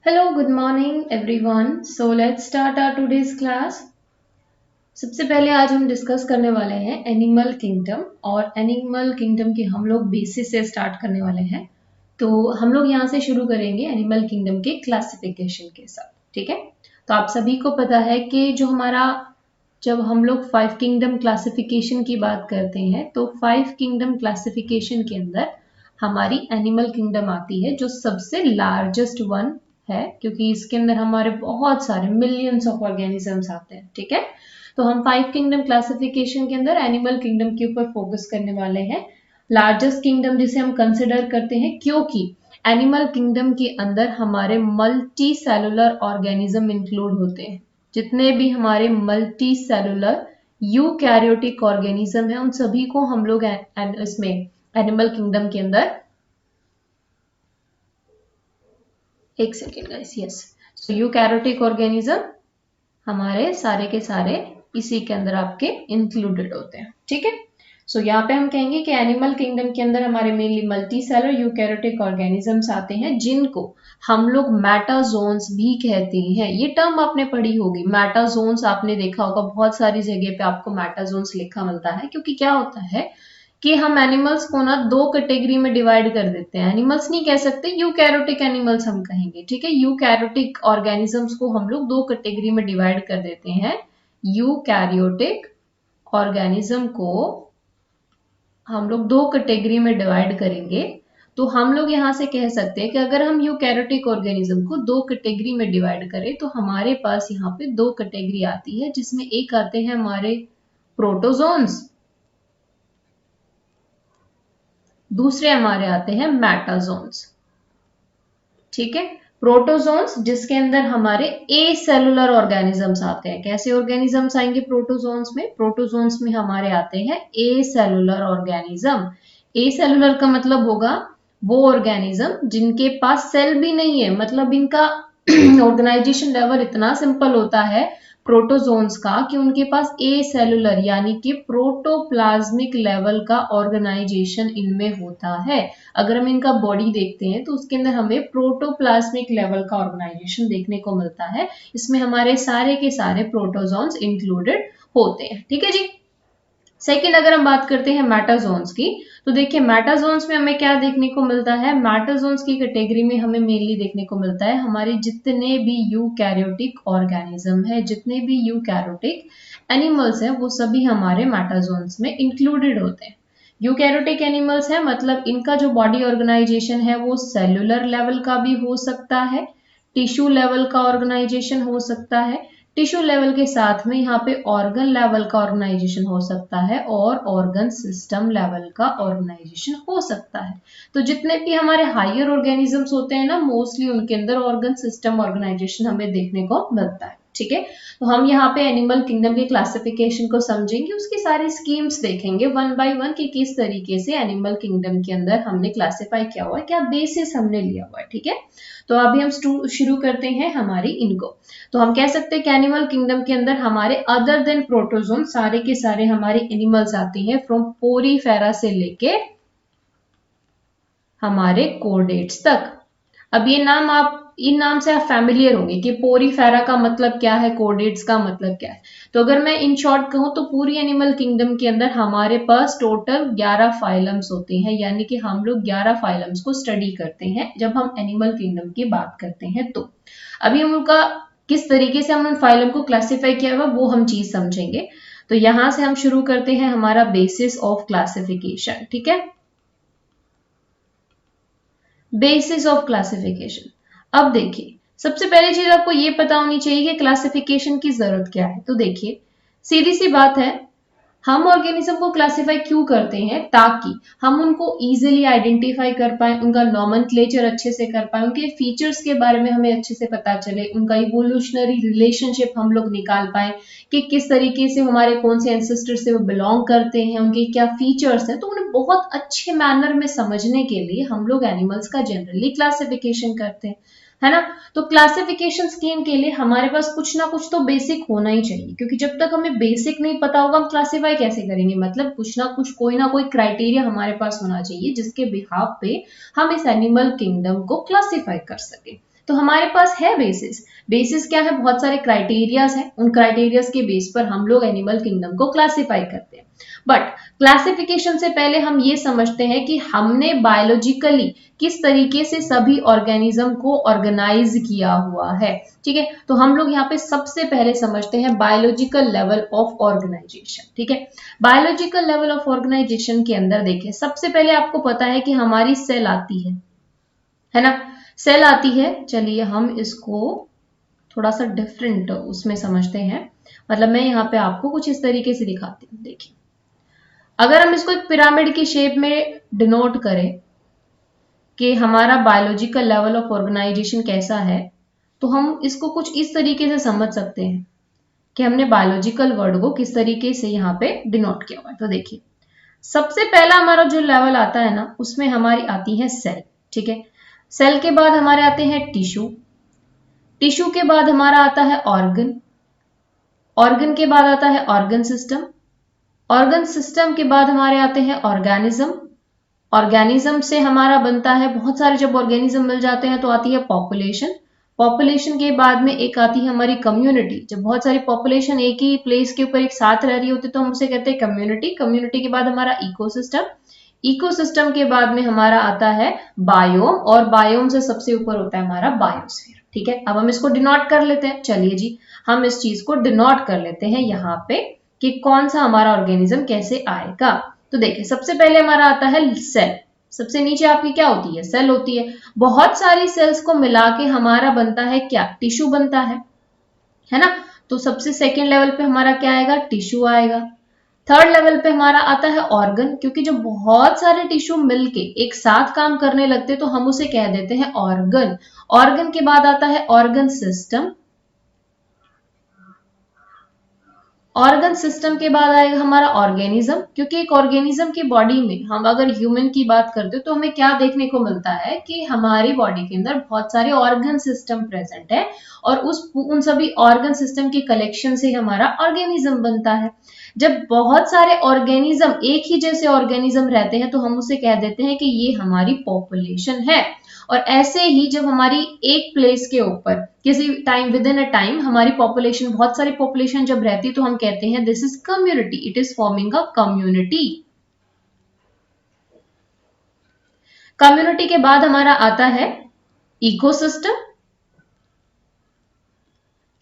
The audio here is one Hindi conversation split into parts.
Hello, good morning everyone. So let's start our today's class. सबसे पहले आज हम डिस्कस करने वाले हैं एनिमल किंगडम और एनिमल किंगडम की हम लोग बेसिस से स्टार्ट करने वाले हैं। तो हम लोग यहाँ से शुरू करेंगे एनिमल किंगडम के क्लासिफिकेशन के साथ, ठीक है। तो आप सभी को पता है कि जब हम लोग 5 किंगडम क्लासिफिकेशन की बात करते हैं तो 5 किंगडम क्लासिफिकेशन के अंदर हमारी एनिमल किंगडम आती है जो सबसे लार्जेस्ट वन है, क्योंकि इसके अंदर हमारे बहुत सारे मिलियंस ऑफ ऑर्गेनिजम्स आते हैं, ठीक है। तो हम 5 किंगडम क्लासिफिकेशन के अंदर एनिमल किंगडम के ऊपर फोकस करने वाले हैं। लार्जेस्ट किंगडम जिसे हम कंसिडर करते हैं क्योंकि एनिमल किंगडम के अंदर हमारे मल्टी सेलुलर ऑर्गेनिज्म इंक्लूड होते हैं। जितने भी हमारे मल्टी सेलुलर यूकैरियोटिक ऑर्गेनिज्म है उन सभी को हम लोग इसमें एनिमल किंगडम के अंदर एक सेकेंड गाइस, यस, सो यूकैरियोटिक ऑर्गेनिज्म हमारे सारे के सारे इसी के अंदर आपके इंक्लूडेड होते हैं, ठीक है। सो यहाँ पे हम कहेंगे कि एनिमल किंगडम के अंदर हमारे mainly multi cellular eukaryotic organisms आते हैं जिनको हम लोग मेटाजोन्स भी कहते हैं। ये टर्म आपने पढ़ी होगी, मेटाजोन्स आपने देखा होगा, बहुत सारी जगह पे आपको मेटाजोन्स लिखा मिलता है। क्योंकि क्या होता है कि हम एनिमल्स को ना 2 कैटेगरी में डिवाइड कर देते हैं। एनिमल्स नहीं कह सकते, यूकैरियोटिक एनिमल्स हम कहेंगे, ठीक है। यूकैरियोटिक ऑर्गेनिजम्स को हम लोग 2 कैटेगरी में डिवाइड कर देते हैं। यूकैरियोटिक ऑर्गेनिज्म को हम लोग 2 कैटेगरी में डिवाइड करेंगे। तो हम लोग यहाँ से कह सकते हैं कि अगर हम यूकैरियोटिक ऑर्गेनिज्म को 2 कैटेगरी में डिवाइड करें तो हमारे पास यहाँ पे 2 कैटेगरी आती है, जिसमें एक आते हैं हमारे प्रोटोजोन्स, दूसरे हमारे आते हैं मेटाजोन्स, ठीक है। प्रोटोजोन्स जिसके अंदर हमारे ए सेलुलर ऑर्गेनिजम्स आते हैं। कैसे ऑर्गेनिजम्स आएंगे प्रोटोजोन्स में? प्रोटोजोन्स में हमारे आते हैं ए सेलुलर ऑर्गेनिज्म। ए सेलुलर का मतलब होगा वो ऑर्गेनिज्म जिनके पास सेल भी नहीं है, मतलब इनका ऑर्गेनाइजेशन लेवल इतना सिंपल होता है प्रोटोजोन्स का कि उनके पास ए सेलुलर यानी कि प्रोटोप्लाज्मिक लेवल का ऑर्गेनाइजेशन इनमें होता है। अगर हम इनका बॉडी देखते हैं तो उसके अंदर हमें प्रोटोप्लाज्मिक लेवल का ऑर्गेनाइजेशन देखने को मिलता है। इसमें हमारे सारे के सारे प्रोटोजोन्स इंक्लूडेड होते हैं, ठीक है जी। सेकेंड, अगर हम बात करते हैं मेटाजोन्स की, तो देखिए मेटाजोन्स में हमें क्या देखने को मिलता है। मेटाजोन्स की कैटेगरी में हमें मेनली देखने को मिलता है हमारे जितने भी यूकैरियोटिक ऑर्गेनिज्म है, जितने भी यूकैरियोटिक एनिमल्स हैं, वो सभी हमारे मेटाजोन्स में इंक्लूडेड होते हैं। यूकैरियोटिक एनिमल्स है मतलब इनका जो बॉडी ऑर्गेनाइजेशन है वो सेलुलर लेवल का भी हो सकता है, टिश्यू लेवल का ऑर्गेनाइजेशन हो सकता है, टिश्यू लेवल के साथ में यहाँ पे ऑर्गन लेवल का ऑर्गेनाइजेशन हो सकता है और ऑर्गन सिस्टम लेवल का ऑर्गेनाइजेशन हो सकता है। तो जितने भी हमारे हायर ऑर्गेनिजम्स होते हैं ना, मोस्टली उनके अंदर ऑर्गन सिस्टम ऑर्गेनाइजेशन हमें देखने को मिलता है, ठीक है। तो हम यहाँ पे एनिमल किंगडम के क्लासिफिकेशन को समझेंगे, उसकी सारी स्कीम्स देखेंगे वन बाय वन कि किस तरीके से एनिमल किंगडम के अंदर हमने क्लासिफाई किया हुआ है, क्या बेसिस हमने लिया हुआ है, ठीक है। तो अभी हम शुरू करते हैं हमारी इनको। तो हम कह सकते हैं कि एनिमल किंगडम के अंदर हमारे अदर देन प्रोटोजोन सारे के सारे हमारे एनिमल्स आते हैं फ्रॉम पोरीफेरा से लेके हमारे कोर्डेट्स तक। अब इन नाम से आप फैमिलियर होंगे कि पोरीफेरा का मतलब क्या है, कोर्डेट्स का मतलब क्या है। तो अगर मैं इन शॉर्ट कहूं तो पूरी एनिमल किंगडम के अंदर हमारे पास टोटल 11 फाइलम्स होते हैं, यानी कि हम लोग 11 फाइलम्स को स्टडी करते हैं जब हम एनिमल किंगडम की बात करते हैं। तो अभी हम उनका किस तरीके से हम उन फाइलम को क्लासिफाई किया हुआ वो हम चीज समझेंगे। तो यहां से हम शुरू करते हैं हमारा बेसिस ऑफ क्लासिफिकेशन, ठीक है। बेसिस ऑफ क्लासिफिकेशन, अब देखिए सबसे पहली चीज आपको ये पता होनी चाहिए कि क्लासिफिकेशन की जरूरत क्या है। तो देखिए सीधी सी बात है, हम ऑर्गेनिज्म को क्लासिफाई क्यों करते हैं, ताकि हम उनको इजीली आइडेंटिफाई कर पाए, उनका नॉमेनक्लेचर अच्छे से कर पाए, उनके फीचर्स के बारे में हमें अच्छे से पता चले, उनका इवोल्यूशनरी रिलेशनशिप हम लोग निकाल पाए कि किस तरीके से हमारे कौन से एंसेस्टर से वो बिलोंग करते हैं, उनके क्या फीचर्स हैं। तो उन्हें बहुत अच्छे मैनर में समझने के लिए हम लोग एनिमल्स का जनरली क्लासिफिकेशन करते हैं, है ना। तो क्लासिफिकेशन स्कीम के लिए हमारे पास कुछ ना कुछ तो बेसिक होना ही चाहिए, क्योंकि जब तक हमें बेसिक नहीं पता होगा हम क्लासिफाई कैसे करेंगे। मतलब कुछ ना कोई क्राइटेरिया हमारे पास होना चाहिए जिसके बिहाफ पे हम इस एनिमल किंगडम को क्लासिफाई कर सके। तो हमारे पास है बेसिस। बेसिस क्या है, बहुत सारे क्राइटेरियाज हैं, उन क्राइटेरियाज के बेस पर हम लोग एनिमल किंगडम को क्लासिफाई करते हैं। बट क्लासिफिकेशन से पहले हम ये समझते हैं कि हमने बायोलॉजिकली किस तरीके से सभी ऑर्गेनिज्म को ऑर्गेनाइज किया हुआ है। ठीक है, तो हम लोग यहाँ पे सबसे पहले समझते हैं बायोलॉजिकल लेवल ऑफ ऑर्गेनाइजेशन। ठीक है, बायोलॉजिकल लेवल ऑफ ऑर्गेनाइजेशन के अंदर देखें, सबसे पहले आपको पता है कि हमारी सेल आती है ना, सेल आती है। चलिए हम इसको थोड़ा सा डिफरेंट उसमें समझते हैं, मतलब मैं यहाँ पे आपको कुछ इस तरीके से दिखाती हूँ। देखिए, अगर हम इसको एक पिरामिड की शेप में डिनोट करें कि हमारा बायोलॉजिकल लेवल ऑफ ऑर्गेनाइजेशन कैसा है, तो हम इसको कुछ इस तरीके से समझ सकते हैं कि हमने बायोलॉजिकल वर्ड को किस तरीके से यहाँ पे डिनोट किया हुआ है। तो देखिए, सबसे पहला हमारा जो लेवल आता है ना, उसमें हमारी आती है सेल। ठीक है, सेल के बाद हमारे आते हैं टिश्यू, टिश्यू के बाद हमारा आता है ऑर्गन, ऑर्गन के बाद आता है ऑर्गन सिस्टम, ऑर्गन सिस्टम के बाद हमारे आते हैं ऑर्गेनिज्म, ऑर्गेनिज्म से हमारा बनता है बहुत सारे, जब ऑर्गेनिज्म मिल जाते हैं तो आती है पॉपुलेशन, पॉपुलेशन के बाद में एक आती है हमारी कम्युनिटी। जब बहुत सारी पॉपुलेशन एक ही प्लेस के ऊपर एक साथ रह रही होती है तो हम उसे कहते हैं कम्युनिटी। कम्युनिटी के बाद हमारा इकोसिस्टम, इकोसिस्टम के बाद में हमारा आता है बायोम, और बायोम से सबसे ऊपर होता है हमारा बायोस्फीयर। ठीक है, अब हम इसको डिनोट कर लेते हैं। चलिए जी, हम इस चीज को डिनोट कर लेते हैं यहाँ पे कि कौन सा हमारा ऑर्गेनिज्म कैसे आएगा। तो देखिए, सबसे पहले हमारा आता है सेल, सबसे नीचे आपकी क्या होती है, सेल होती है। बहुत सारी सेल्स को मिला के हमारा बनता है क्या, टिश्यू बनता है ना। तो सबसे सेकेंड लेवल पे हमारा क्या आएगा, टिश्यू आएगा। थर्ड लेवल पे हमारा आता है ऑर्गन, क्योंकि जब बहुत सारे टिश्यू मिलके एक साथ काम करने लगते तो हम उसे कह देते हैं ऑर्गन। ऑर्गन के बाद आता है ऑर्गन सिस्टम, ऑर्गन सिस्टम के बाद आएगा हमारा ऑर्गेनिज्म, क्योंकि एक ऑर्गेनिज्म की बॉडी में हम अगर ह्यूमन की बात करते हो तो हमें क्या देखने को मिलता है कि हमारी बॉडी के अंदर बहुत सारे ऑर्गन सिस्टम प्रेजेंट है, और उन सभी ऑर्गन सिस्टम के कलेक्शन से हमारा ऑर्गेनिज्म बनता है। जब बहुत सारे ऑर्गेनिज्म एक ही जैसे ऑर्गेनिज्म रहते हैं तो हम उसे कह देते हैं कि ये हमारी पॉपुलेशन है। और ऐसे ही जब हमारी एक प्लेस के ऊपर किसी time with in a time हमारी पॉपुलेशन, बहुत सारी पॉपुलेशन जब रहती तो हम कहते हैं this is community, it is forming a community. Community के बाद हमारा आता है इकोसिस्टम,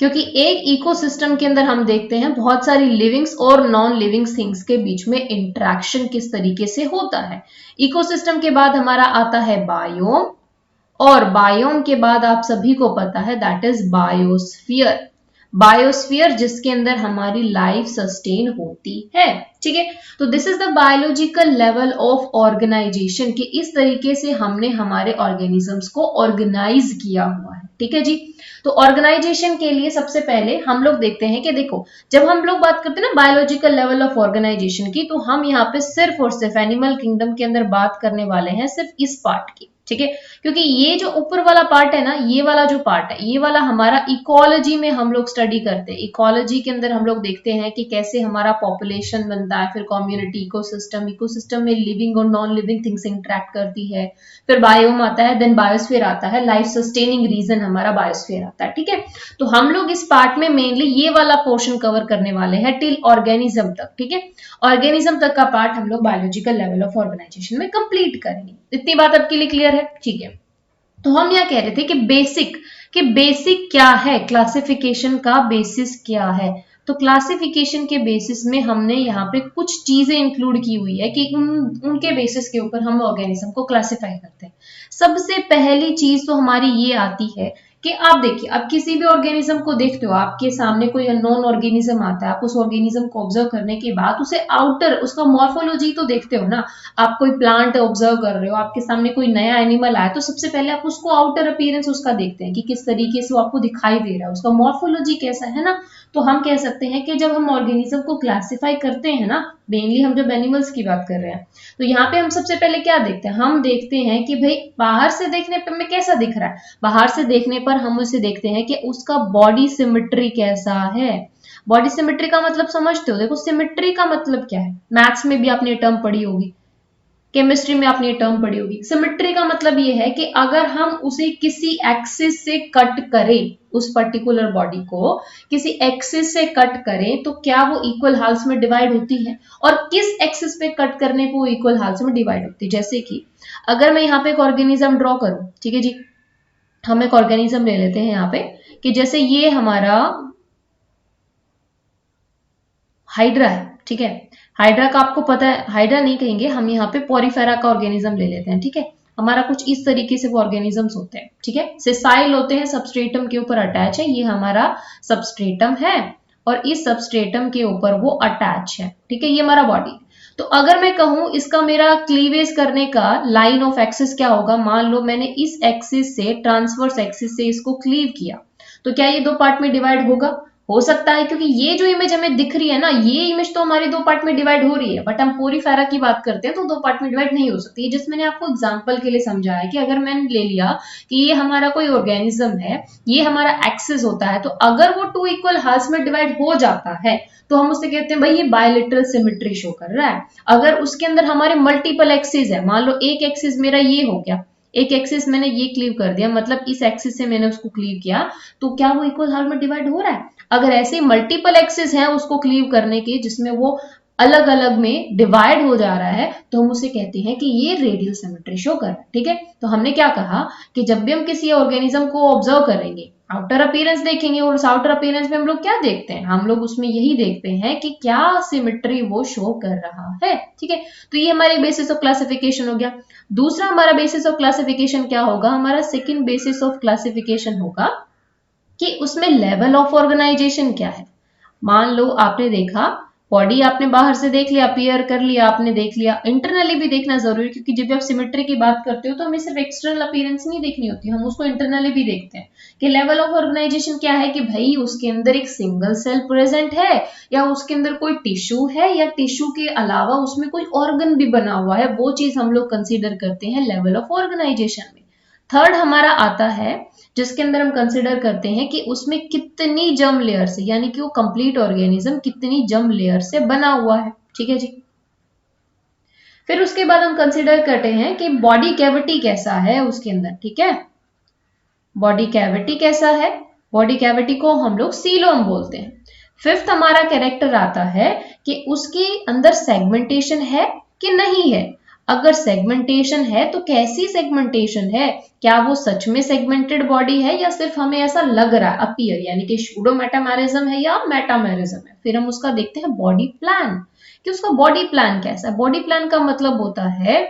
क्योंकि एक इकोसिस्टम के अंदर हम देखते हैं बहुत सारी लिविंग्स और नॉन लिविंग थिंग्स के बीच में इंटरेक्शन किस तरीके से होता है। इकोसिस्टम के बाद हमारा आता है बायोम, और बायोम के बाद आप सभी को पता है दैट इज बायोस्फीयर। बायोस्फीयर जिसके अंदर हमारी लाइफ सस्टेन होती है। ठीक है, तो this is the biological level of organization, कि इस तरीके से हमने हमारे ऑर्गेनिजम्स को ऑर्गेनाइज किया हुआ है। ठीक है जी, तो ऑर्गेनाइजेशन के लिए सबसे पहले हम लोग देखते हैं कि देखो, जब हम लोग बात करते हैं ना बायोलॉजिकल लेवल ऑफ ऑर्गेनाइजेशन की, तो हम यहाँ पे सिर्फ और सिर्फ एनिमल किंगडम के अंदर बात करने वाले हैं सिर्फ इस पार्ट की। ठीक है, क्योंकि ये जो ऊपर वाला पार्ट है ना, ये वाला जो पार्ट है, ये वाला हमारा इकोलॉजी में हम लोग स्टडी करते हैं। इकोलॉजी के अंदर हम लोग देखते हैं कि कैसे हमारा पॉपुलेशन बनता है, फिर कम्युनिटी, इकोसिस्टम, इकोसिस्टम में लिविंग और नॉन लिविंग थिंग्स इंटरेक्ट करती है, फिर बायोम आता है, देन बायोस्फीयर आता है, लाइफ सस्टेनिंग रीजन हमारा बायोस्फीयर आता है। ठीक है, तो हम लोग इस पार्ट में मेनली ये वाला पोर्शन कवर करने वाले हैं टिल ऑर्गेनिज्म तक। ठीक है, ऑर्गेनिज्म तक का पार्ट हम लोग बायोलॉजिकल लेवल ऑफ ऑर्गेनाइजेशन में कंप्लीट करेंगे। इतनी बात आपके लिए क्लियर है? ठीक है, तो हम यह कह रहे थे कि बेसिक क्या है, क्लासिफिकेशन का बेसिस क्या है। तो क्लासिफिकेशन के बेसिस में हमने यहाँ पे कुछ चीजें इंक्लूड की हुई है कि उनके बेसिस के ऊपर हम ऑर्गेनिज्म को क्लासिफाई करते हैं। सबसे पहली चीज तो हमारी ये आती है कि आप देखिए, आप किसी भी ऑर्गेनिज्म को देखते हो, आपके सामने कोई अननोन ऑर्गेनिज्म आता है, आप उस ऑर्गेनिज्म को ऑब्जर्व करने के बाद उसे आउटर, उसका मॉर्फोलॉजी तो देखते हो ना। आप कोई प्लांट ऑब्जर्व कर रहे हो, आपके सामने कोई नया एनिमल आया, तो सबसे पहले आप उसको आउटर अपीयरेंस उसका देखते हैं कि किस तरीके से वो आपको दिखाई दे रहा है, उसका मॉर्फोलॉजी कैसा है ना। तो हम कह सकते हैं कि जब हम ऑर्गेनिज्म को क्लासिफाई करते हैं ना, मेनली हम जब एनिमल्स की बात कर रहे हैं, तो यहाँ पे हम सबसे पहले क्या देखते हैं, हम देखते हैं कि भाई बाहर से देखने पर हमें कैसा दिख रहा है। बाहर से देखने पर हम उसे देखते हैं कि उसका बॉडी सिमेट्री कैसा है। बॉडी सिमेट्री का मतलब समझते हो? देखो, सिमेट्री का मतलब क्या है, मैथ्स में भी आपने टर्म पढ़ी होगी, केमिस्ट्री में आपने ये टर्म पढ़ी होगी। सिमेट्री का मतलब ये है कि अगर हम उसे किसी एक्सिस से कट करें, उस पर्टिकुलर बॉडी को किसी एक्सिस से कट करें तो क्या वो इक्वल हाल्स में डिवाइड होती है, और किस एक्सिस पे कट करने पे वो इक्वल हाल्स में डिवाइड होती है। जैसे कि अगर मैं यहाँ पे एक ऑर्गेनिज्म ड्रॉ करूं, ठीक है जी, हम एक ऑर्गेनिज्म ले लेते हैं यहाँ पे कि जैसे ये हमारा हाइड्रा है, ठीक है। हाइड्रा का आपको पता है, हाइड्रा नहीं कहेंगे हम, यहाँ पे पोरीफेरा का ऑर्गेनिज्म ले लेते हैं, ठीक है। हमारा कुछ इस तरीके से वो ऑर्गेनिजम्स होते हैं, ठीक है। सेसाइल होते हैं, सबस्ट्रेटम के ऊपर अटैच है, ये हमारा सबस्ट्रेटम है और इस सबस्ट्रेटम के ऊपर वो अटैच है, ठीक है। ये हमारा बॉडी। तो अगर मैं कहूं इसका मेरा क्लीवेज करने का लाइन ऑफ एक्सिस क्या होगा, मान लो मैंने इस एक्सिस से ट्रांसवर्स एक्सिस से इसको क्लीव किया, तो क्या ये दो पार्ट में डिवाइड होगा? हो सकता है, क्योंकि ये जो इमेज हमें दिख रही है ना, ये इमेज तो हमारी दो पार्ट में डिवाइड हो रही है, बट हम पोरीफेरा की बात करते हैं तो दो पार्ट में डिवाइड नहीं हो सकती। जिस मैंने आपको एग्जांपल के लिए समझाया कि अगर मैंने ले लिया कि ये हमारा कोई ऑर्गेनिज्म है, ये हमारा एक्सिस होता है, तो अगर वो टू इक्वल हाल्स में डिवाइड हो जाता है तो हम उससे कहते हैं भाई ये बायलेटरल सिमेट्री शो कर रहा है। अगर उसके अंदर हमारे मल्टीपल एक्सिस है, मान लो एक एक्सिस मेरा ये हो गया, एक एक्सिस मैंने ये क्लीव कर दिया, मतलब इस एक्सिस से मैंने उसको क्लीव किया, तो क्या वो इक्वल हाल में डिवाइड हो रहा है? अगर ऐसे मल्टीपल एक्सिस हैं उसको क्लीव करने के जिसमें वो अलग अलग में डिवाइड हो जा रहा है, तो हम उसे कहते हैं कि ये रेडियल सिमेट्री शो कर रहा है, ठीक है। तो हमने क्या कहा कि जब भी हम किसी ऑर्गेनिज्म को ऑब्जर्व करेंगे, आउटर अपीयरेंस देखेंगे, और उस आउटर अपीयरेंस में हम लोग क्या देखते हैं, हम लोग उसमें यही देखते हैं कि क्या सिमेट्री वो शो कर रहा है, ठीक है। तो ये हमारी बेसिस ऑफ क्लासिफिकेशन हो गया। दूसरा हमारा बेसिस ऑफ क्लासिफिकेशन क्या होगा, हमारा सेकंड बेसिस ऑफ क्लासिफिकेशन होगा कि उसमें लेवल ऑफ ऑर्गेनाइजेशन क्या है। मान लो आपने देखा बॉडी, आपने बाहर से देख लिया, अपीयर कर लिया, आपने देख लिया, इंटरनली भी देखना जरूरी, क्योंकि जब आप सिमेट्री की बात करते हो तो हमें सिर्फ एक्सटर्नल अपीयरेंस नहीं देखनी होती, हम उसको इंटरनली भी देखते हैं कि लेवल ऑफ ऑर्गेनाइजेशन क्या है, कि भाई उसके अंदर एक सिंगल सेल प्रेजेंट है या उसके अंदर कोई टिश्यू है, या टिश्यू के अलावा उसमें कोई ऑर्गन भी बना हुआ है, वो चीज हम लोग कंसिडर करते हैं लेवल ऑफ ऑर्गेनाइजेशन में। थर्ड हमारा आता है जिसके अंदर हम कंसिडर करते हैं कि उसमें कितनी जर्म लेयर से, यानी कि वो कंप्लीट ऑर्गेनिज्म कितनी जर्म लेयर से बना हुआ है, ठीक है जी। फिर उसके बाद हम कंसिडर करते हैं कि बॉडी कैविटी कैसा है उसके अंदर, ठीक है। बॉडी कैविटी कैसा है, बॉडी कैविटी को हम लोग सीलोम बोलते हैं। फिफ्थ हमारा कैरेक्टर आता है कि उसके अंदर सेगमेंटेशन है कि नहीं है। अगर सेगमेंटेशन है तो कैसी सेगमेंटेशन है, क्या वो सच में सेगमेंटेड बॉडी है या सिर्फ हमें ऐसा लग रहा है, अपीयर, यानी कि सूडो मेटामेरिज्म है या मेटामेरिज्म है। फिर हम उसका देखते हैं बॉडी प्लान, कि उसका बॉडी प्लान कैसा है। बॉडी प्लान का मतलब होता है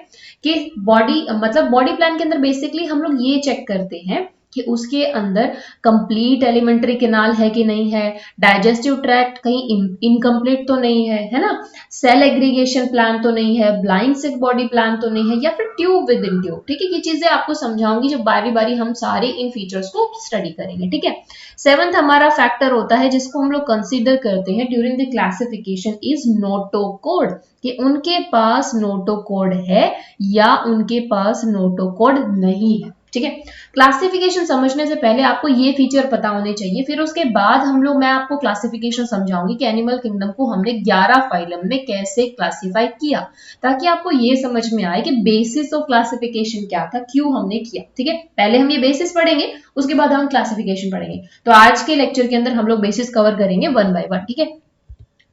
कि बॉडी, मतलब बॉडी प्लान के अंदर बेसिकली हम लोग ये चेक करते हैं कि उसके अंदर कंप्लीट एलिमेंट्री कैनाल है कि नहीं है, डाइजेस्टिव ट्रैक्ट कहीं इनकम्प्लीट तो नहीं है ना, सेल एग्रीगेशन प्लान तो नहीं है, ब्लाइंड सिक बॉडी प्लान तो नहीं है, या फिर ट्यूब विद इन ट्यूब, ठीक है। ये चीजें आपको समझाऊंगी जब बारी बारी हम सारे इन फीचर्स को स्टडी करेंगे, ठीक है। सेवंथ हमारा फैक्टर होता है जिसको हम लोग कंसीडर करते हैं during the classification is notochord, कि उनके पास नोटोकोड है या उनके पास नोटोकोड नहीं है, ठीक है। क्लासिफिकेशन समझने से पहले आपको ये फीचर पता होने चाहिए, फिर उसके बाद हम लोग, मैं आपको क्लासिफिकेशन समझाऊंगी कि एनिमल किंगडम को हमने 11 फाइलम में कैसे क्लासिफाई किया, ताकि आपको ये समझ में आए कि बेसिस ऑफ क्लासिफिकेशन क्या था, क्यों हमने किया, ठीक है। पहले हम ये बेसिस पढ़ेंगे, उसके बाद हम क्लासिफिकेशन पढ़ेंगे। तो आज के लेक्चर के अंदर हम लोग बेसिस कवर करेंगे 1 बाय 1, ठीक है।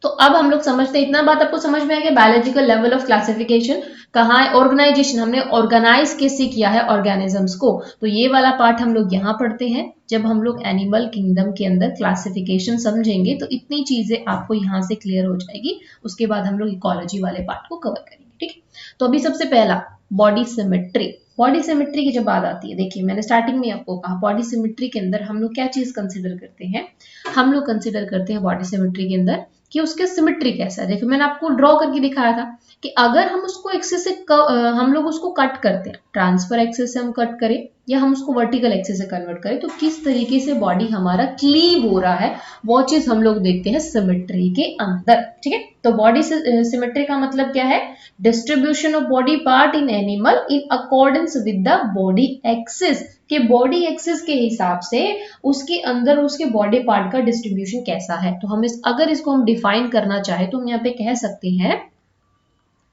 तो अब हम लोग समझते हैं, इतना बात आपको समझ में आएगा, बायोलॉजिकल लेवल ऑफ क्लासिफिकेशन कहाँ है, ऑर्गेनाइजेशन हमने ऑर्गेनाइज कैसे किया है ऑर्गेनिजम्स को, तो ये वाला पार्ट हम लोग यहाँ पढ़ते हैं। जब हम लोग एनिमल किंगडम के अंदर क्लासिफिकेशन समझेंगे तो इतनी चीजें आपको यहाँ से क्लियर हो जाएगी, उसके बाद हम लोग इकोलॉजी वाले पार्ट को कवर करेंगे, ठीक है। तो अभी सबसे पहला बॉडी सिमेट्री। बॉडी सिमेट्री की जब बात आती है, देखिए मैंने स्टार्टिंग में आपको कहा बॉडी सिमेट्री के अंदर हम लोग क्या चीज कंसिडर करते हैं, हम लोग कंसिडर करते हैं बॉडी सिमेट्री के अंदर कि उसके सिमेट्री कैसा है। देखो मैंने आपको ड्रॉ करके दिखाया था कि अगर हम उसको एक्सिस से हम लोग उसको कट करते हैं, ट्रांसफर एक्सिस से हम कट करें या हम उसको वर्टिकल एक्सिस से कन्वर्ट करें, तो किस तरीके से बॉडी हमारा क्लीव हो रहा है वो चीज हम लोग देखते हैं सिमेट्री के अंदर, ठीक है। तो बॉडी सिमेट्री का मतलब क्या है, distribution of body part in animal in accordance with the body axis, के बॉडी एक्सिस के हिसाब से उसके अंदर उसके बॉडी पार्ट का डिस्ट्रीब्यूशन कैसा है। तो हम अगर इसको हम डिफाइन करना चाहे तो हम यहाँ पे कह सकते हैं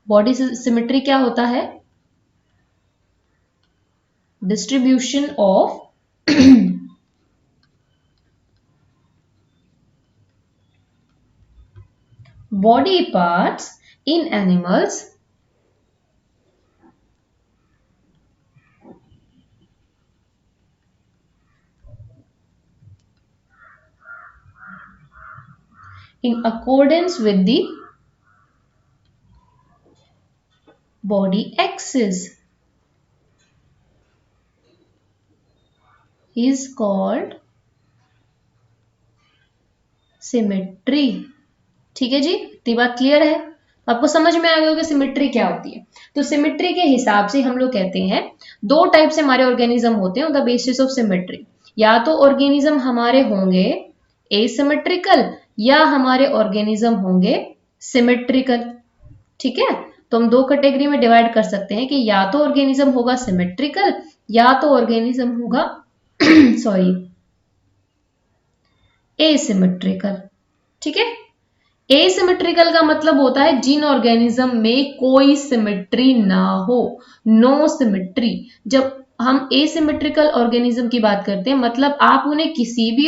बॉडी सिमेट्री क्या होता है? Distribution of body parts in animals in accordance with the body axis is called symmetry। ठीक है जी, इतनी बात क्लियर है? आपको समझ में आ गया कि सिमेट्री क्या होती है। तो सिमेट्री के हिसाब से हम लोग कहते हैं दो टाइप से हमारे ऑर्गेनिज्म होते हैं on the basis of symmetry. या तो ऑर्गेनिज्म हमारे होंगे एसिमेट्रिकल या हमारे ऑर्गेनिज्म होंगे सिमेट्रिकल। ठीक है, तो हम दो कैटेगरी में डिवाइड कर सकते हैं कि या तो ऑर्गेनिज्म होगा सिमेट्रिकल या तो ऑर्गेनिज्म होगा सॉरी एसिमेट्रिकल। ठीक है, एसिमेट्रिकल का मतलब होता है जिन ऑर्गेनिज्म में कोई सिमेट्री ना हो, नो सिमेट्री। जब हम एसिमेट्रिकल ऑर्गेनिज्म की बात करते हैं मतलब आप उन्हें किसी भी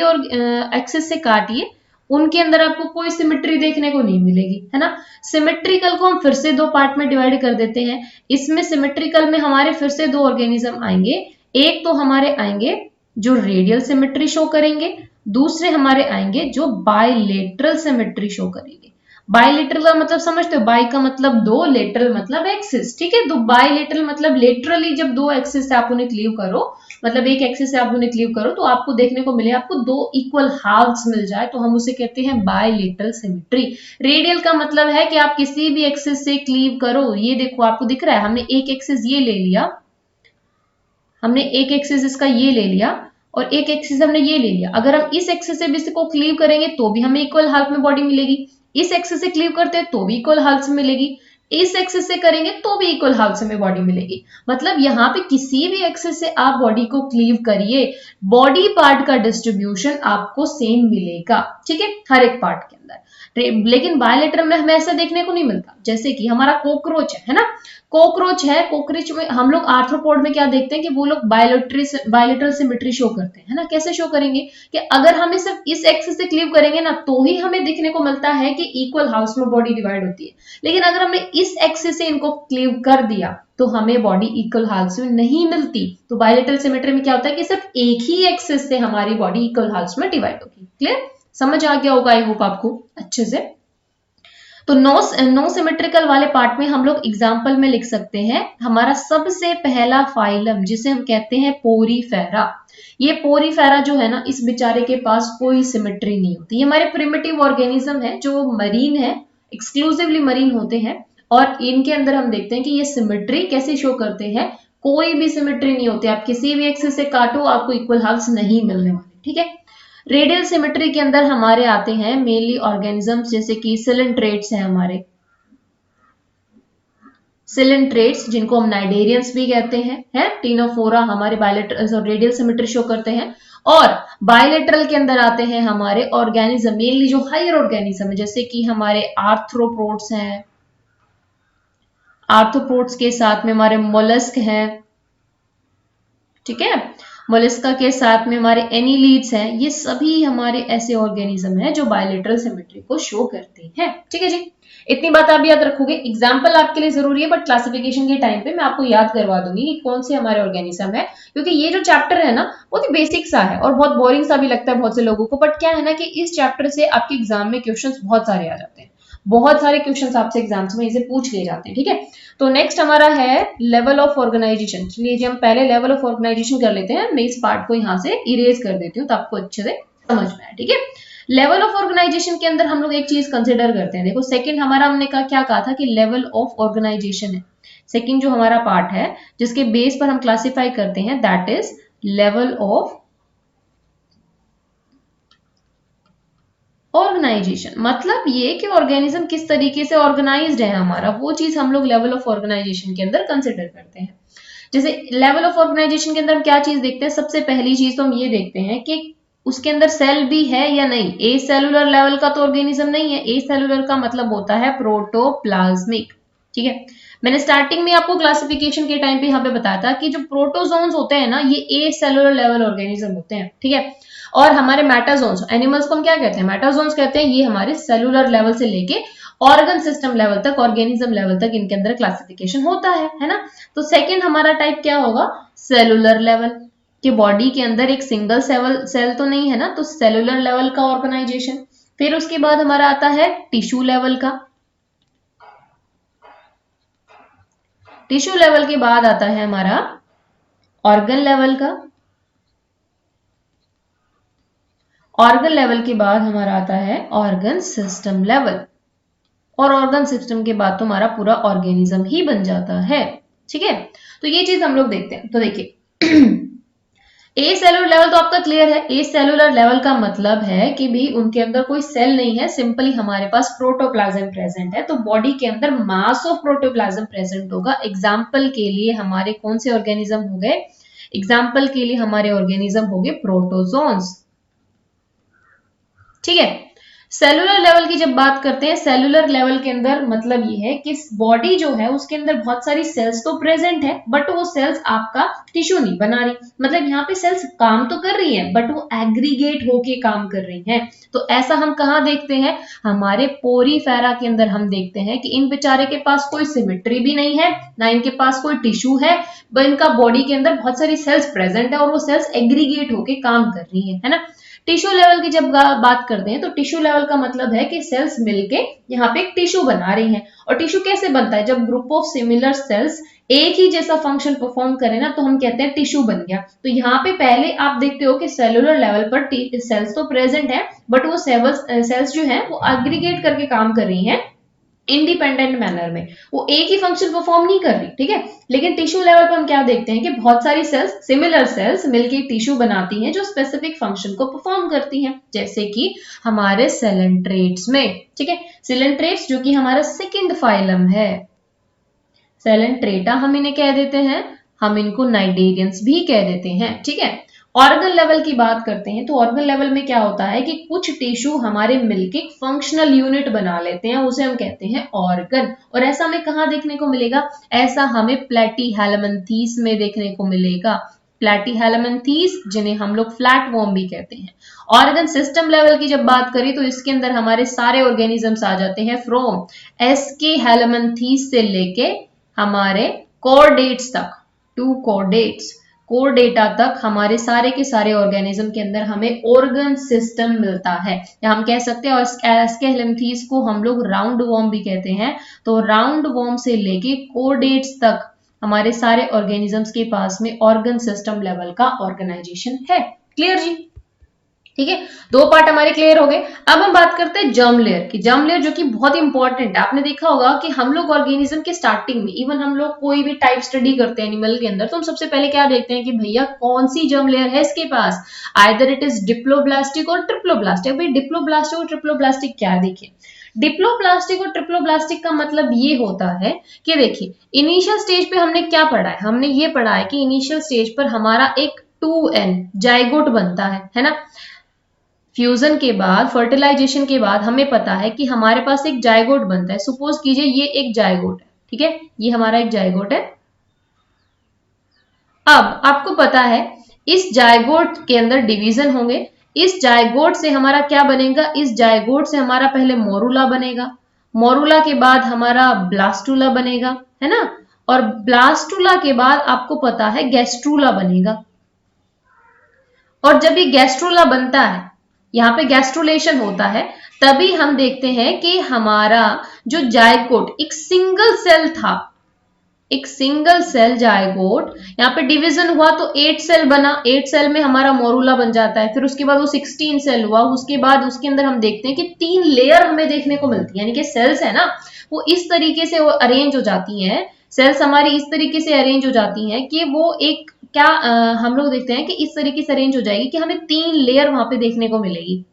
एक्सिस से काटिए, उनके अंदर आपको कोई सिमेट्री देखने को नहीं मिलेगी, है ना। सिमेट्रिकल को हम फिर से दो पार्ट में डिवाइड कर देते हैं। इसमें सिमेट्रिकल में हमारे फिर से दो ऑर्गेनिज्म आएंगे। एक तो हमारे आएंगे जो रेडियल सिमेट्री शो करेंगे, दूसरे हमारे आएंगे जो बायलेटरल सिमेट्री शो करेंगे। बायलेटरल का मतलब समझते हो? बाय का मतलब दो, लेटरल मतलब एक्सिस। ठीक है, तो बायलेटरल मतलब लेटरली जब दो एक्सिस से आप उन्हें क्लीव करो, मतलब एक एक्सिस से आप उन्हें क्लीव करो तो आपको देखने को मिले, आपको दो इक्वल हाफ्स मिल जाए तो हम उसे कहते हैं बायलेटरल सिमेट्री। रेडियल का मतलब है कि आप किसी भी एक्सिस से क्लीव करो। ये देखो आपको दिख रहा है, हमने एक एक्सिस ये ले लिया, हमने एक एक्सिस इसका ये ले लिया और एक एक्सिस हमने ये ले लिया। अगर हम इस एक्सिस से भी इसको क्लीव करेंगे तो भी हमें इक्वल हाफ में बॉडी मिलेगी। इस एक्सिस से क्लीव करते हैं तो भी इक्वल हाफ से मिलेगी। इस एक्सिस से करेंगे तो भी इक्वल हाफ से हमें बॉडी मिलेगी। मतलब यहाँ पे किसी भी एक्सिस से आप बॉडी को क्लीव करिए, बॉडी पार्ट का डिस्ट्रीब्यूशन आपको सेम मिलेगा। ठीक है, हर एक पार्ट के अंदर। लेकिन बायलेटरल में हमें ऐसा देखने को नहीं मिलता। जैसे कि हमारा कॉकरोच है ना, कॉकरोच है, कॉकरोच में हम लोग आर्थ्रोपोड में क्या देखते हैं कि वो लोग बायलेटरल सिमेट्री शो करते हैं ना। कैसे शो करेंगे कि अगर हमें सिर्फ इस एक्सिस से क्लीव करेंगे ना तो ही हमें दिखने को मिलता है कि इक्वल हाफ्स में बॉडी डिवाइड होती है। लेकिन अगर हमने इस एक्सिस से इनको क्लीव कर दिया तो हमें बॉडी इक्वल हाफ्स में नहीं मिलती। तो बायलेटरल सिमेट्री में क्या होता है कि सिर्फ एक ही एक्सिस से हमारी बॉडी इक्वल हाफ्स में डिवाइड होगी। क्लियर, समझ आ गया होगा आई होप आपको अच्छे से। तो नो सिमेट्रिकल वाले पार्ट में हम लोग एग्जाम्पल में लिख सकते हैं हमारा सबसे पहला फाइलम जिसे हम कहते हैं पोरीफेरा। ये पोरीफेरा जो है ना, इस बेचारे के पास कोई सिमेट्री नहीं होती। ये हमारे प्रिमिटिव ऑर्गेनिज्म है जो मरीन है, एक्सक्लूसिवली मरीन होते हैं और इनके अंदर हम देखते हैं कि ये सिमेट्री कैसे शो करते हैं। कोई भी सिमेट्री नहीं होती, आप किसी भी एक्सिस से काटो आपको इक्वल हाफ्स नहीं मिलने वाले। ठीक है, रेडियल सिमेट्री के अंदर हमारे आते हैं मेनली ऑर्गेनिजम्स जैसे कि सिलेंट्रेट्स हैं हमारे, सिलेंट्रेट्स जिनको हम नाइडेरियंस भी कहते हैं टीनोफोरा हमारे बायलेटरल रेडियल सिमेट्री शो करते हैं। और बायलेटरल के अंदर आते हैं हमारे ऑर्गेनिज्म मेनली जो हायर ऑर्गेनिज्म है जैसे कि हमारे आर्थ्रोपोड्स हैं, आर्थ्रोपोड्स के साथ में हमारे मोलस्क हैं। ठीक है, मोलस्का के साथ में हमारे एनिलीड्स हैं। ये सभी हमारे ऐसे ऑर्गेनिज्म हैं जो बायलेटरल सिमेट्री को शो करते हैं। ठीक है जी, इतनी बात आप याद रखोगे। एग्जाम्पल आपके लिए जरूरी है बट क्लासिफिकेशन के टाइम पे मैं आपको याद करवा दूंगी कि कौन से हमारे ऑर्गेनिज्म है, क्योंकि ये जो चैप्टर है ना बहुत ही बेसिक सा है और बहुत बोरिंग सा भी लगता है बहुत से लोगों को। बट क्या है ना कि इस चैप्टर से आपके एग्जाम में क्वेश्चन बहुत सारे आ जाते हैं, बहुत सारे क्वेश्चन आपसे एग्जाम्स में इसे पूछ लिए जाते हैं। ठीक है, तो नेक्स्ट हमारा है लेवल ऑफ ऑर्गेनाइजेशन। चलिए जी हम पहले लेवल ऑफ ऑर्गेनाइजेशन कर लेते हैं। मैं इस पार्ट को यहाँ से इरेज कर देती हूँ तो आपको अच्छे से समझ में आए। ठीक है, लेवल ऑफ ऑर्गेनाइजेशन के अंदर हम लोग एक चीज कंसिडर करते हैं। देखो सेकंड हमारा हमने क्या कहा था कि लेवल ऑफ ऑर्गेनाइजेशन है। सेकंड जो हमारा पार्ट है जिसके बेस पर हम क्लासिफाई करते हैं that is level of organization. मतलब ये कि ऑर्गेनिज्म किस तरीके से ऑर्गेनाइज्ड है हमारा, वो चीज हम लोग लेवल ऑफ ऑर्गेनाइजेशन के अंदर कंसिडर करते हैं। जैसे लेवल ऑफ ऑर्गेनाइजेशन के अंदर हम क्या चीज देखते हैं, सबसे पहली चीज तो हम ये देखते हैं कि उसके अंदर सेल भी है या नहीं। ए सेलुलर लेवल का तो ऑर्गेनिज्म नहीं है। ए सेलुलर का मतलब होता है प्रोटोप्लाज्मिक। ठीक है, मैंने स्टार्टिंग में आपको क्लासिफिकेशन के टाइम पे यहाँ पे बताया था कि जो प्रोटोजोन्स होते हैं ना ये ए सेलुलर लेवल ऑर्गेनिज्म होते हैं, ठीक है। और हमारे मेटाजोन्स, एनिमल्स को हम क्या कहते हैं, मेटाजोन्स कहते हैं, ये हमारे सेलुलर लेवल से लेके ऑर्गन सिस्टम लेवल तक, ऑर्गेनिज्म लेवल तक इनके अंदर क्लासिफिकेशन होता है ना। तो सेकंड हमारा टाइप क्या होगा, सेलुलर लेवल, कि बॉडी के अंदर एक सिंगल सेल तो नहीं है ना, तो सेलुलर लेवल का ऑर्गेनाइजेशन। फिर उसके बाद हमारा आता है टिश्यू लेवल का, टिश्यू लेवल के बाद आता है हमारा ऑर्गन लेवल का, ऑर्गन लेवल के बाद हमारा आता है ऑर्गन सिस्टम लेवल, और ऑर्गन सिस्टम के बाद तो हमारा पूरा ऑर्गेनिज्म ही बन जाता है, ठीक है। तो ये चीज हम लोग देखते हैं। तो देखिए ए सेलुलर लेवल तो आपका क्लियर है। ए सेलुलर लेवल का मतलब है कि भी उनके अंदर कोई सेल नहीं है, सिंपली हमारे पास प्रोटोप्लाज्म प्रेजेंट है, तो बॉडी के अंदर मास ऑफ प्रोटोप्लाज्म प्रेजेंट होगा। एग्जाम्पल के लिए हमारे कौन से ऑर्गेनिज्म हो गए, एग्जाम्पल के लिए हमारे ऑर्गेनिज्म हो गए प्रोटोजोन्स, ठीक है। सेलुलर लेवल की जब बात करते हैं, सेलुलर लेवल के अंदर मतलब ये है कि बॉडी जो है उसके अंदर बहुत सारी सेल्स तो प्रेजेंट है, बट वो सेल्स आपका टिश्यू नहीं बना रही, मतलब यहाँ पे सेल्स काम तो कर रही हैं बट वो एग्रीगेट होके काम कर रही हैं। तो ऐसा हम कहाँ देखते हैं, हमारे पोरीफेरा के अंदर हम देखते हैं कि इन बेचारे के पास कोई सिमेट्री भी नहीं है, ना इनके पास कोई टिश्यू है, बट इनका बॉडी के अंदर बहुत सारी सेल्स प्रेजेंट है और वो सेल्स एग्रीगेट होके काम कर रही है ना। टिश्यू लेवल की जब बात करते हैं तो टिश्यू लेवल का मतलब है कि सेल्स मिलके यहाँ पे एक टिश्यू बना रही हैं। और टिश्यू कैसे बनता है, जब ग्रुप ऑफ सिमिलर सेल्स एक ही जैसा फंक्शन परफॉर्म करे ना तो हम कहते हैं टिश्यू बन गया। तो यहाँ पे पहले आप देखते हो कि सेलुलर लेवल पर सेल्स तो प्रेजेंट है बट वो सेल्स जो है वो एग्रीगेट करके काम कर रही हैं इंडिपेंडेंट मैनर में, वो एक ही फंक्शन परफॉर्म नहीं कर रही, ठीक है। लेकिन टिश्यू लेवल पर हम क्या देखते हैं कि बहुत सारी सेल्स, सिमिलर सेल्स मिलकर टिश्यू बनाती हैं जो स्पेसिफिक फंक्शन को परफॉर्म करती हैं, जैसे कि हमारे सेलेंट्रेट्स में, ठीक है। सेलेंट्रेट्स जो कि हमारा सेकंड फाइलम है, सेलेंट्रेटा हम इन्हें कह देते हैं, हम इनको नाइडेरियंस भी कह देते हैं, ठीक है। ऑर्गन लेवल की बात करते हैं तो ऑर्गन लेवल में क्या होता है कि कुछ टिश्यू हमारे मिलके फंक्शनल यूनिट बना लेते हैं, उसे हम कहते हैं ऑर्गन। और ऐसा हमें कहाँ देखने को मिलेगा, ऐसा हमें प्लेटीहेलमिन्थीस में देखने को मिलेगा, प्लेटीहेलमिन्थीस जिन्हें हम लोग फ्लैटवर्म भी कहते हैं। ऑर्गन सिस्टम लेवल की जब बात करें तो इसके अंदर हमारे सारे ऑर्गेनिजम्स आ जाते हैं, फ्रॉम एस्केहेलमिन्थीस से लेके हमारे कॉर्डेट्स तक, टू कॉर्डेट्स, कोरडेटा तक हमारे सारे के सारे ऑर्गेनिज्म के अंदर हमें ऑर्गन सिस्टम मिलता है, या हम कह सकते हैं एस्केहेलमिन्थीस को हम लोग राउंड वॉर्म भी कहते हैं। तो राउंड वॉर्म से लेके कोरडेट्स तक हमारे सारे ऑर्गेनिजम्स के पास में ऑर्गन सिस्टम लेवल का ऑर्गेनाइजेशन है। क्लियर जी, ठीक है, दो पार्ट हमारे क्लियर हो गए। अब हम बात करते हैं जर्म लेयर की। जर्म लेयर जो कि बहुत इंपॉर्टेंट है, आपने देखा होगा कि हम लोग ऑर्गेनिज्म के स्टार्टिंग में, इवन हम लोग कोई भी टाइप स्टडी करते हैं एनिमल के अंदर, तो हम सबसे पहले क्या देखते हैं कि भैया कौन सी जर्म लेयर है इसके पास, आइदर इट इज डिप्लोब्लास्टिक और ट्रिप्लोब्लास्टिक। भाई डिप्लोब्लास्टिक और ट्रिप्लोब्लास्टिक क्या है, देखिए डिप्लोब्लास्टिक और ट्रिप्लोब्लास्टिक का मतलब ये होता है कि देखिए इनिशियल स्टेज पे हमने क्या पढ़ा है, हमने ये पढ़ा है कि इनिशियल स्टेज पर हमारा एक 2n जाइगोट बनता है ना। फ्यूजन के बाद, फर्टिलाइजेशन के बाद हमें पता है कि हमारे पास एक जाइगोट बनता है। सपोज कीजिए ये एक जाइगोट है, ठीक है, ये हमारा एक जाइगोट है। अब आपको पता है इस जाइगोट के अंदर डिवीजन होंगे, इस जाइगोट से हमारा क्या बनेगा, इस जाइगोट से हमारा पहले मोरूला बनेगा, मोरूला के बाद हमारा ब्लास्टूला बनेगा, है ना, और ब्लास्टूला के बाद आपको पता है गैस्ट्रूला बनेगा। और जब ये गैस्ट्रूला बनता है, यहाँ पे गैस्ट्रुलेशन होता है, तभी हम देखते हैं कि हमारा जो जाइगोट एक सिंगल सेल था, एक सिंगल सेल जाइगोट, यहाँ पे डिवीजन हुआ तो 8 सेल बना, 8 सेल में हमारा मोरूला बन जाता है। फिर उसके बाद वो 16 सेल हुआ, उसके बाद उसके अंदर हम देखते हैं कि 3 लेयर हमें देखने को मिलती है, यानी कि सेल्स है ना वो इस तरीके से अरेंज हो जाती हैं, सेल्स हमारी इस तरीके से अरेंज हो जाती हैं कि वो एक क्या हम लोग देखते हैं कि इस तरीके से अरेंज हो जाएगी कि हमें 3 लेयर वहां पे देखने को मिलेगी,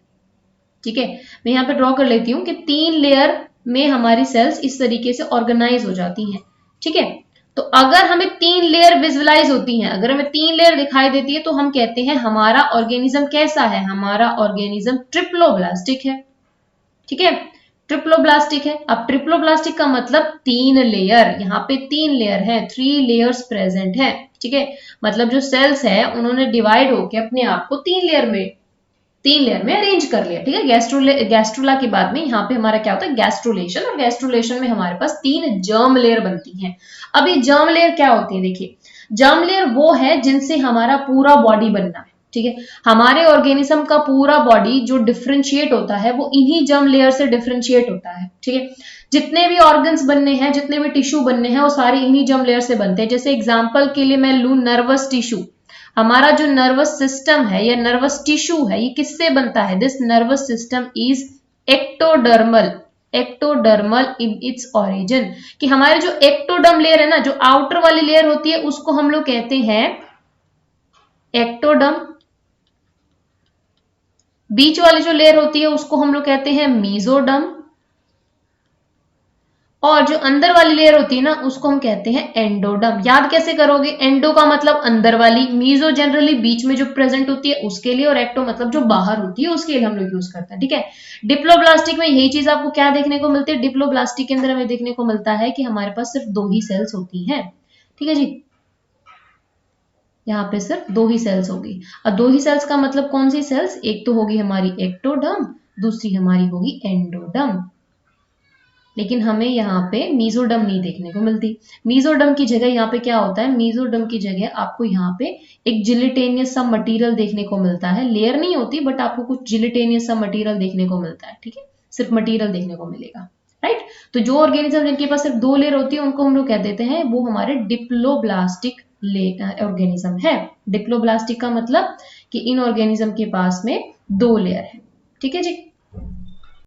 ठीक है। मैं यहाँ पे ड्रॉ कर लेती हूँ कि 3 लेयर में हमारी सेल्स इस तरीके से ऑर्गेनाइज हो जाती हैं, ठीक है। तो अगर हमें 3 लेयर विजुअलाइज होती हैं, अगर हमें 3 लेयर दिखाई देती है तो हम कहते हैं हमारा ऑर्गेनिज्म कैसा है, हमारा ऑर्गेनिज्म ट्रिप्लोब्लास्टिक है, ठीक है। ट्रिप्लोब्लास्टिक है। अब ट्रिप्लोब्लास्टिक का मतलब 3 लेयर, यहाँ पे 3 लेयर है, 3 लेयर्स प्रेजेंट है, ठीक है। मतलब जो सेल्स है उन्होंने डिवाइड होकर अपने आप को 3 लेयर में अरेंज कर लिया, ठीक है। गैस्ट्रोला के बाद में यहाँ पे हमारा क्या होता है, गैस्ट्रोलेशन, और गैस्ट्रोलेशन में हमारे पास 3 जर्म लेयर बनती हैं। अब ये जर्म लेयर क्या होती है, देखिए जर्म लेयर वो है जिनसे हमारा पूरा बॉडी बनना है, ठीक है। हमारे ऑर्गेनिज्म का पूरा बॉडी जो डिफरेंशिएट होता है वो इन्हीं जर्म लेयर से डिफरेंशिएट होता है, ठीक है। जितने भी ऑर्गन्स बनने हैं, जितने भी टिश्यू बनने हैं, वो सारे इन्हीं जर्म लेयर से बनते हैं। जैसे एग्जांपल के लिए मैं लूं नर्वस टिश्यू, हमारा जो नर्वस सिस्टम है या नर्वस टिश्यू है, ये किससे बनता है, this nervous system is ectodermal, ectodermal in its origin. कि हमारे जो एक्टोडर्म लेयर है ना, जो आउटर वाली लेयर होती है, उसको हम लोग कहते हैं एक्टोडर्म। बीच वाली जो लेयर होती है उसको हम लोग कहते हैं मीजोडर्म, और जो अंदर वाली लेयर होती है ना उसको हम कहते हैं एंडोडर्म। याद कैसे करोगे, एंडो का मतलब अंदर वाली, मीजो जनरली बीच में जो प्रेजेंट होती है उसके लिए, और एक्टो मतलब जो बाहर होती है उसके लिए हम लोग यूज करते हैं, ठीक है। डिप्लोब्लास्टिक में यही चीज आपको क्या देखने को मिलती है, डिप्लोब्लास्टिक के अंदर हमें देखने को मिलता है कि हमारे पास सिर्फ 2 ही सेल्स होती हैं, ठीक है जी। यहाँ पे सिर्फ 2 ही सेल्स होगी। और 2 ही सेल्स का मतलब कौन सी सेल्स, एक तो होगी हमारी एक्टोडर्म, दूसरी हमारी होगी एंडोडर्म। लेकिन हमें यहाँ पे मीजोडर्म नहीं देखने को मिलती। मीजोडर्म की जगह यहाँ पे क्या होता है, मीजोडर्म की जगह आपको यहाँ पे एक जिलिटेनियस सा मटेरियल देखने को मिलता है। लेयर नहीं होती बट आपको कुछ जिलिटेनियस सा मटेरियल देखने को मिलता है, ठीक है। सिर्फ मटेरियल देखने को मिलेगा, राइट। तो जो ऑर्गेनिज्म जिनके पास सिर्फ 2 लेयर होती है उनको हम लोग कह देते हैं वो हमारे डिप्लोब्लास्टिक ऑर्गेनिज्म है। डिप्लोब्लास्टिक का मतलब कि इन ऑर्गेनिज्म के पास में 2 लेयर है, ठीक है जी।